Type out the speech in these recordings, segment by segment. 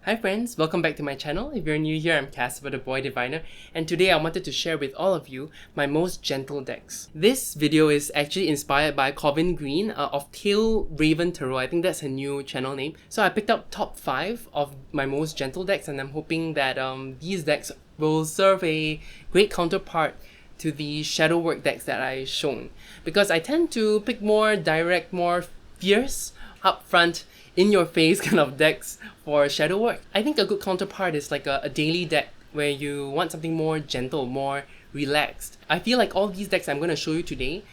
Hi friends, welcome back to my channel. If you're new here, I'm Casper the Boy Diviner, and today I wanted to share with all of you my most gentle decks. This video is actually inspired by Coven Green of Tail Raven Tarot. I think that's her new channel name. So I picked up top 5 of my most gentle decks, and I'm hoping that these decks will serve a great counterpart to the shadow work decks that I've shown. Because I tend to pick more direct, more fierce, upfront, in-your-face kind of decks for shadow work. I think a good counterpart is like a daily deck where you want something more gentle, more relaxed. I feel like all these decks I'm going to show you today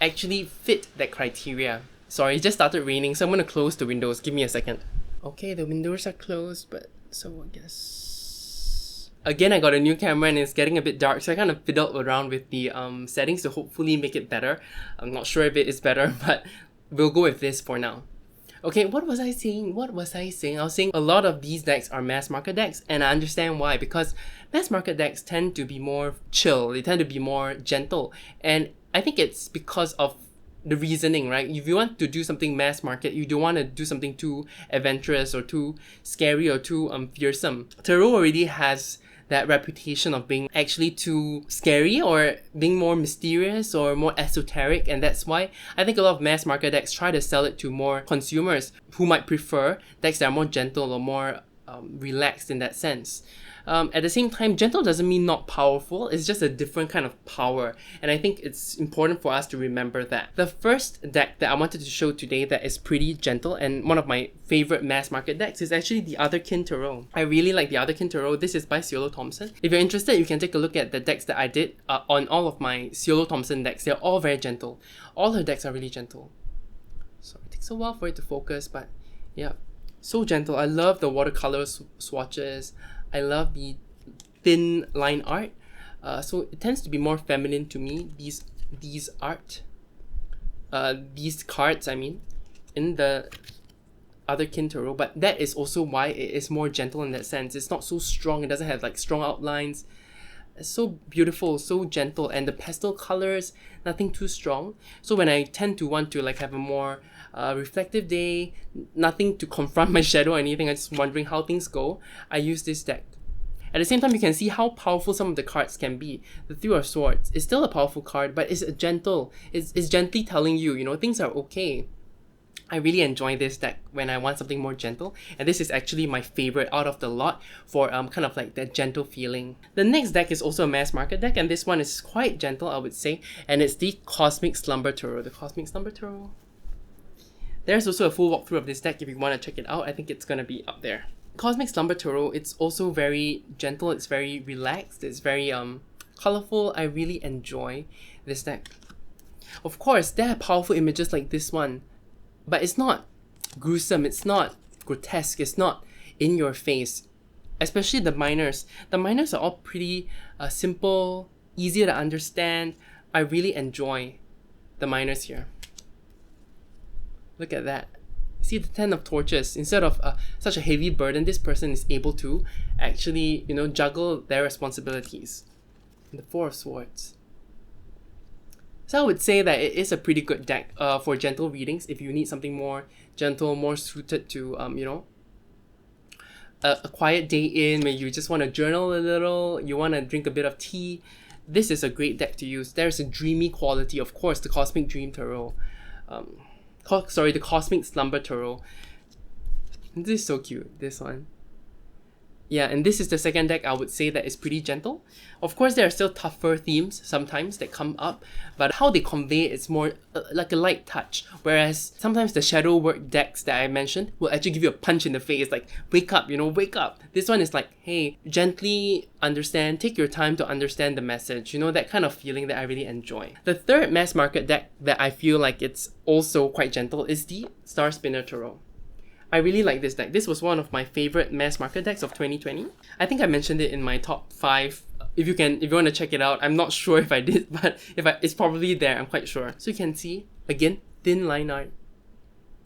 actually fit that criteria. Sorry, it just started raining, so I'm going to close the windows. Give me a second. Okay, the windows are closed, but so I guess... Again, I got a new camera and it's getting a bit dark, so I kind of fiddled around with the settings to hopefully make it better. I'm not sure if it is better, but we'll go with this for now. Okay, what was I saying? I was saying a lot of these decks are mass market decks, and I understand why. Because mass market decks tend to be more chill, they tend to be more gentle. And I think it's because of the reasoning, right? If you want to do something mass market, you don't want to do something too adventurous or too scary or too fearsome. Tarot already has that reputation of being actually too scary or being more mysterious or more esoteric, and that's why I think a lot of mass market decks try to sell it to more consumers who might prefer decks that are more gentle or more relaxed in that sense. At the same time, gentle doesn't mean not powerful, it's just a different kind of power, and I think it's important for us to remember that. The first deck that I wanted to show today that is pretty gentle and one of my favorite mass market decks is actually the Otherkin Tarot. I really like the Otherkin Tarot. This is by Ciolo Thompson. If you're interested, you can take a look at the decks that I did on all of my Ciolo Thompson decks. They're all very gentle. All her decks are really gentle. So it takes a while for it to focus, but yeah, so gentle. I love the watercolor swatches. I love the thin line art, so it tends to be more feminine to me. These cards, I mean, in the Otherkin Tarot, but that is also why it is more gentle in that sense. It's not so strong. It doesn't have like strong outlines. It's so beautiful, so gentle, and the pastel colors, nothing too strong. So when I tend to want to like have a more reflective day, nothing to confront my shadow or anything, I'm just wondering how things go, I use this deck. At the same time, you can see how powerful some of the cards can be. The Three of Swords is still a powerful card, but it's gentle. It's gently telling you, things are okay. I really enjoy this deck when I want something more gentle, and this is actually my favorite out of the lot for kind of like that gentle feeling. The next deck is also a mass market deck, and this one is quite gentle, I would say, and it's the Cosmic Slumber Tarot. The Cosmic Slumber Tarot. There's also a full walkthrough of this deck if you want to check it out. I think it's gonna be up there. Cosmic Slumber Tarot, it's also very gentle, it's very relaxed, it's very colorful. I really enjoy this deck. Of course, there are powerful images like this one, but it's not gruesome, it's not grotesque, it's not in your face. Especially the minors. The minors are all pretty simple, easy to understand. I really enjoy the minors here. Look at that. See the 10 of Torches. Instead of such a heavy burden, this person is able to actually, juggle their responsibilities. And the Four of Swords. So I would say that it is a pretty good deck for gentle readings if you need something more gentle, more suited to, a quiet day in where you just want to journal a little, you want to drink a bit of tea. This is a great deck to use. There's a dreamy quality, of course, the Cosmic Dream Tarot. The Cosmic Slumber Tarot. This is so cute, this one. Yeah, and this is the second deck I would say that is pretty gentle. Of course, there are still tougher themes sometimes that come up, but how they convey it's more like a light touch. Whereas sometimes the shadow work decks that I mentioned will actually give you a punch in the face, like wake up, wake up. This one is like, hey, gently understand, take your time to understand the message. That kind of feeling that I really enjoy. The third mass market deck that I feel like it's also quite gentle is the Star Spinner Tarot. I really like this deck. This was one of my favorite mass market decks of 2020. I think I mentioned it in my top 5. If you want to check it out, I'm not sure if I did, but it's probably there, I'm quite sure. So you can see, again, thin line art.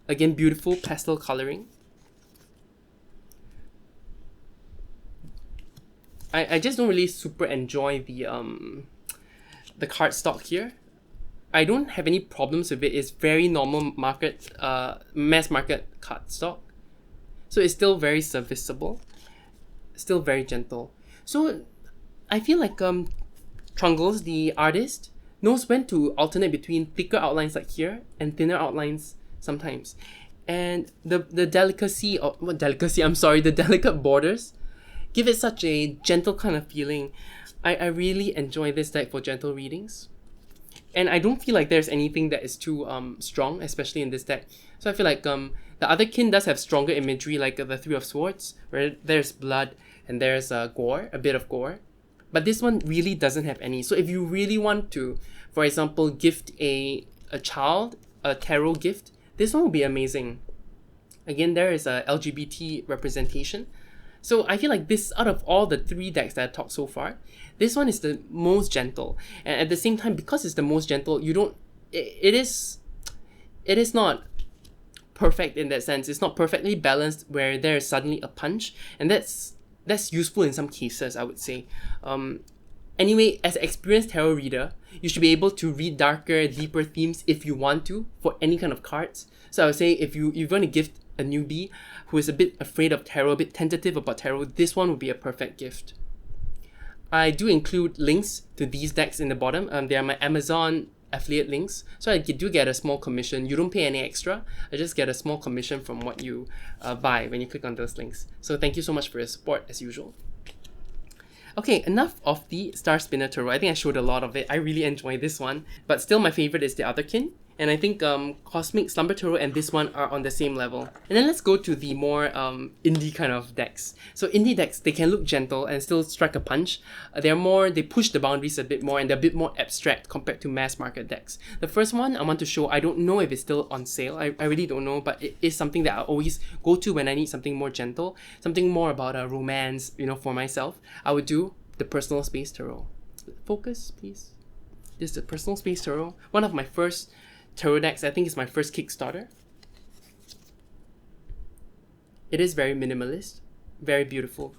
Again, beautiful pastel coloring. I just don't really super enjoy the cardstock here. I don't have any problems with it. It's very normal market, mass market cardstock. So it's still very serviceable. still very gentle. So I feel like Trungles, the artist, knows when to alternate between thicker outlines like here and thinner outlines sometimes. And the delicacy of the delicate borders give it such a gentle kind of feeling. I really enjoy this deck for gentle readings. And I don't feel like there's anything that is too strong, especially in this deck. So I feel like the Otherkin does have stronger imagery, like the Three of Swords, where there's blood and there's gore, a bit of gore. But this one really doesn't have any. So if you really want to, for example, gift a child a tarot gift, this one will be amazing. Again, there is a LGBT representation. So I feel like this, out of all the 3 decks that I talked so far, this one is the most gentle. And at the same time, because it's the most gentle, it is not perfect in that sense. It's not perfectly balanced where there is suddenly a punch. And that's useful in some cases, I would say. Anyway, as an experienced tarot reader, you should be able to read darker, deeper themes if you want to, for any kind of cards. So I would say if you're going to gift a newbie who is a bit afraid of tarot, a bit tentative about tarot, this one would be a perfect gift. I do include links to these decks in the bottom. They are my Amazon affiliate links, so I do get a small commission. You don't pay any extra. I just get a small commission from what you buy when you click on those links. So thank you so much for your support as usual. Okay, enough of the Star Spinner Tarot. I think I showed a lot of it. I really enjoy this one, but still my favorite is the Otherkin. And I think Cosmic, Slumber Tarot, and this one are on the same level. And then let's go to the more indie kind of decks. So indie decks, they can look gentle and still strike a punch. They push the boundaries a bit more, and they're a bit more abstract compared to mass market decks. The first one I want to show, I don't know if it's still on sale. I really don't know, but it is something that I always go to when I need something more gentle, something more about a romance, for myself. I would do the Personal Space Tarot. Focus, please. This is the Personal Space Tarot. One of my first tarot decks. I think it's my first Kickstarter. It is very minimalist, very beautiful.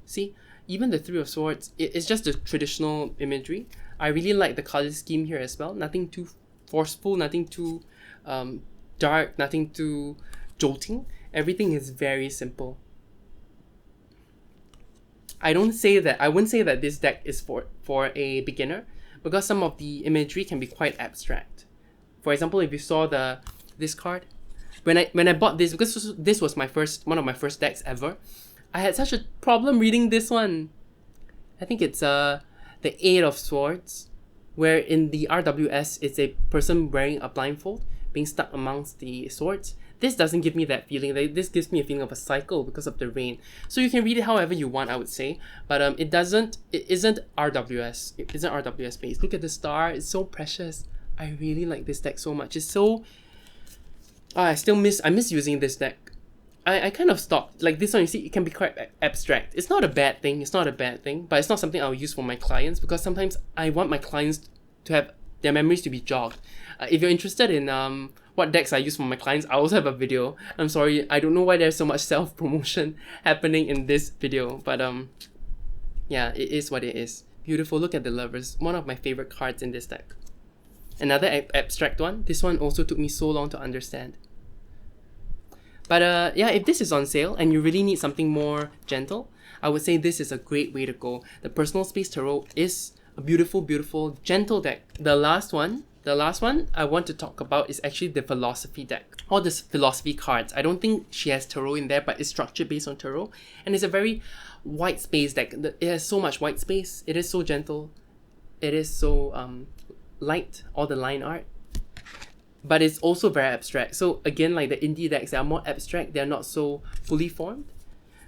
See, even the Three of Swords, it's just the traditional imagery. I really like the color scheme here as well. Nothing too forceful, nothing too dark, nothing too jolting. Everything is very simple. I wouldn't say that this deck is for a beginner, because some of the imagery can be quite abstract. For example, if you saw this card, when I bought this, because this was one of my first decks ever, I had such a problem reading this one. I think it's the Eight of Swords, where in the RWS it's a person wearing a blindfold being stuck amongst the swords. This doesn't give me that feeling. This gives me a feeling of a cycle because of the rain. So you can read it however you want, I would say, but it isn't RWS. It isn't RWS based. Look at the star. It's so precious. I really like this deck so much. It's so... I miss using this deck. I kind of stopped. Like this one, you see, it can be quite abstract. It's not a bad thing. But it's not something I'll use for my clients, because sometimes I want my clients to have their memories to be jogged. If you're interested in what decks I use for my clients, I also have a video. I'm sorry, I don't know why there's so much self-promotion happening in this video, but yeah, it is what it is. Beautiful. Look at the Lovers. One of my favorite cards in this deck. Another abstract one. This one also took me so long to understand. But yeah, if this is on sale and you really need something more gentle, I would say this is a great way to go. The Personal Space Tarot is a beautiful, beautiful, gentle deck. The last one I want to talk about is actually the Philosophy deck. All these philosophy cards. I don't think she has tarot in there, but it's structured based on tarot. And it's a very white space deck. It has so much white space. It is so gentle. It is so light, all the line art. But it's also very abstract. So again, like the indie decks, they are more abstract. They're not so fully formed.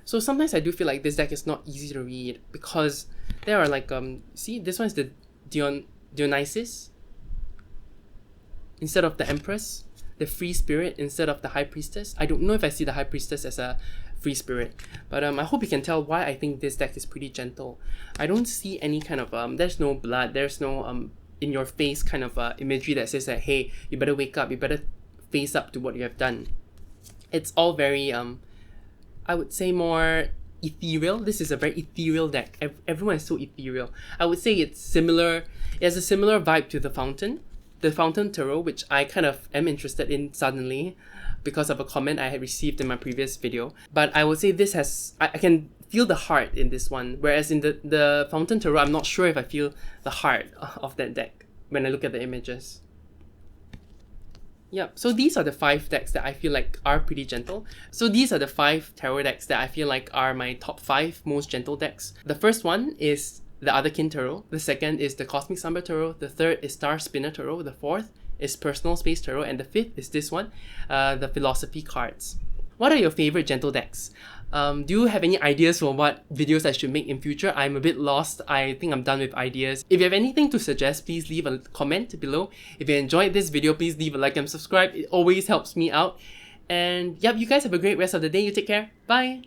So sometimes I do feel like this deck is not easy to read, because there are like, see, this one is the Dionysus instead of the Empress, the Free Spirit instead of the High Priestess. I don't know if I see the High Priestess as a free spirit, but I hope you can tell why I think this deck is pretty gentle. I don't see any kind of, there's no blood, there's no in your face kind of imagery that says that, hey, you better wake up, you better face up to what you have done. It's all very, I would say more ethereal. This is a very ethereal deck. Everyone is so ethereal. I would say it has a similar vibe to the Fountain Tarot, which I kind of am interested in suddenly because of a comment I had received in my previous video. But I would say this has, I can feel the heart in this one, whereas in the Fountain Tarot, I'm not sure if I feel the heart of that deck when I look at the images. Yep, so these are the 5 decks that I feel like are pretty gentle. So these are the 5 tarot decks that I feel like are my top 5 most gentle decks. The first one is the Otherkin Tarot. The second is the Cosmic Slumber Tarot. The third is Star Spinner Tarot. The fourth is Personal Space Tarot. And the fifth is this one, the Philosophy cards. What are your favorite gentle decks? Do you have any ideas for what videos I should make in future? I'm a bit lost. I think I'm done with ideas. If you have anything to suggest, please leave a comment below. If you enjoyed this video, please leave a like and subscribe. It always helps me out. And yep, you guys have a great rest of the day. You take care. Bye!